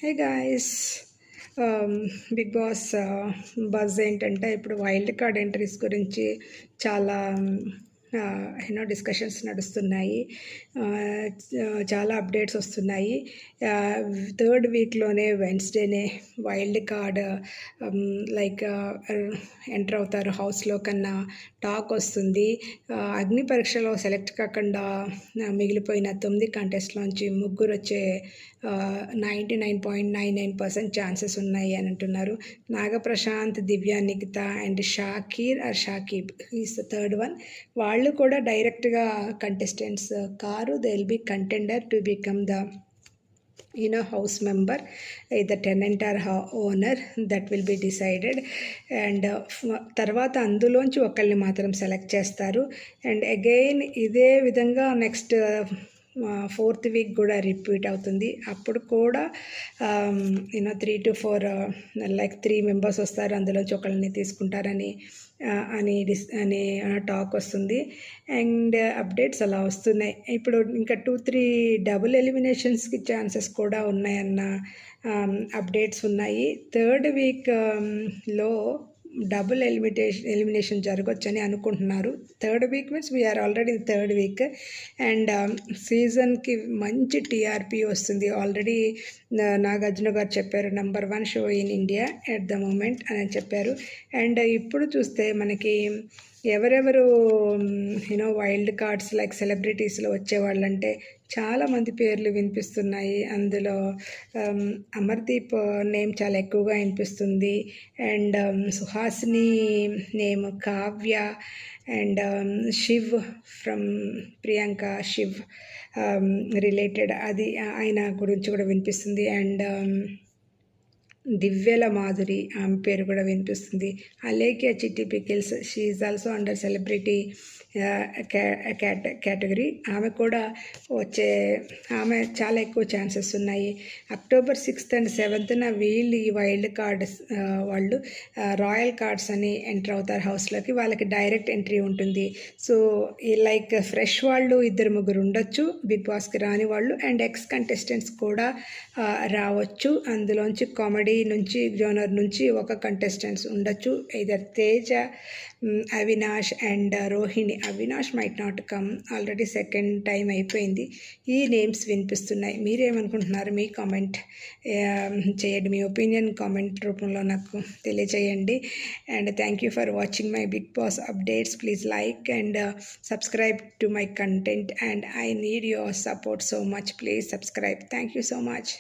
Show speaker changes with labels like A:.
A: హే guys, Bigg Boss buzz ఏంటంటే ఇప్పుడు wild card entries గురించి చాలా డిస్కషన్స్ నడుస్తున్నాయి. చాలా అప్డేట్స్ వస్తున్నాయి. థర్డ్ వీక్లోనే వెన్స్డేనే వైల్డ్ కార్డ్ లైక్ ఎంటర్ అవుతారు హౌస్లో కన్నా టాక్ వస్తుంది. అగ్ని పరీక్షలో సెలెక్ట్ కాకుండా మిగిలిపోయిన 9 కంటెస్ట్లోంచి ముగ్గురు వచ్చే 99.99% ఛాన్సెస్ ఉన్నాయి అని అంటున్నారు. Nagaprashant, Divya, Nikhita and Shakib is the third one. వాళ్ళు కూడా డైరెక్ట్గా కంటెస్టెంట్స్ కారు. They will be contender to become the house member, either tenant or owner, that will be decided. And తర్వాత అందులోంచి ఒకళ్ళని మాత్రం సెలెక్ట్ చేస్తారు. అండ్ అగైన్ ఇదే విధంగా నెక్స్ట్ 4th వీక్ కూడా రిపీట్ అవుతుంది. అప్పుడు కూడా 3 to 4 లైక్ 3 మెంబర్స్ వస్తారు, అందులోంచి ఒకళ్ళని తీసుకుంటారని అని టాక్ వస్తుంది. అండ్ అప్డేట్స్ అలా వస్తున్నాయి. ఇప్పుడు ఇంకా 2-3 డబుల్ ఎలిమినేషన్స్కి ఛాన్సెస్ కూడా ఉన్నాయన్న అప్డేట్స్ ఉన్నాయి. థర్డ్ వీక్లో డబుల్ ఎలిమినేషన్ జరగవచ్చని అనుకుంటున్నారు. Third week means we are already third week. And సీజన్కి మంచి టీఆర్పీ వస్తుంది. ఆల్రెడీ నాగార్జున గారు చెప్పారు, number 1 show in India at the moment అని చెప్పారు. అండ్ ఇప్పుడు చూస్తే మనకి ఎవరెవరు వైల్డ్ కార్డ్స్ లైక్ సెలబ్రిటీస్లో వచ్చేవాళ్ళంటే చాలామంది పేర్లు వినిపిస్తున్నాయి. అందులో అమర్దీప్ నేమ్ చాలా ఎక్కువగా వినిపిస్తుంది. And Suhasini name, Kavya and Shiv from Priyanka Shiv related, అది ఆయన గురించి కూడా వినిపిస్తుంది. అండ్ దివ్యల మాధురి, ఆమె పేరు కూడా వినిపిస్తుంది. అలేఖ్య చిట్టి pickles, she is also under celebrity category. ఆమె కూడా ఆమె చాలా ఎక్కువ ఛాన్సెస్ ఉన్నాయి. October 6th and 7th వీళ్ళు ఈ వైల్డ్ కార్డ్స్ వాళ్ళు రాయల్ కార్డ్స్ అని ఎంటర్ అవుతారు హౌస్లోకి. వాళ్ళకి డైరెక్ట్ ఎంట్రీ ఉంటుంది. సో ఈ లైక్ ఫ్రెష్ వాళ్ళు 2-3 ఉండొచ్చు, బిగ్ బాస్కి రాని వాళ్ళు. అండ్ ఎక్స్ కంటెస్టెంట్స్ కూడా రావచ్చు. అందులోంచి కామెడీ నుంచి జోనర్ నుంచి ఒక కంటెస్టెంట్స్ ఉండొచ్చు. Either Teja, Avinash and Rohini. Avinash might not come, already second time అయిపోయింది. ఈ నేమ్స్ వినిపిస్తున్నాయి. మీరేమనుకుంటున్నారు? మీ కామెంట్ చేయండి, మీ ఒపీనియన్ కామెంట్ రూపంలో నాకు తెలియచేయండి. And thank you for watching my Bigg Boss updates. Please like and subscribe to my content and I need your support so much. Please subscribe. Thank you so much.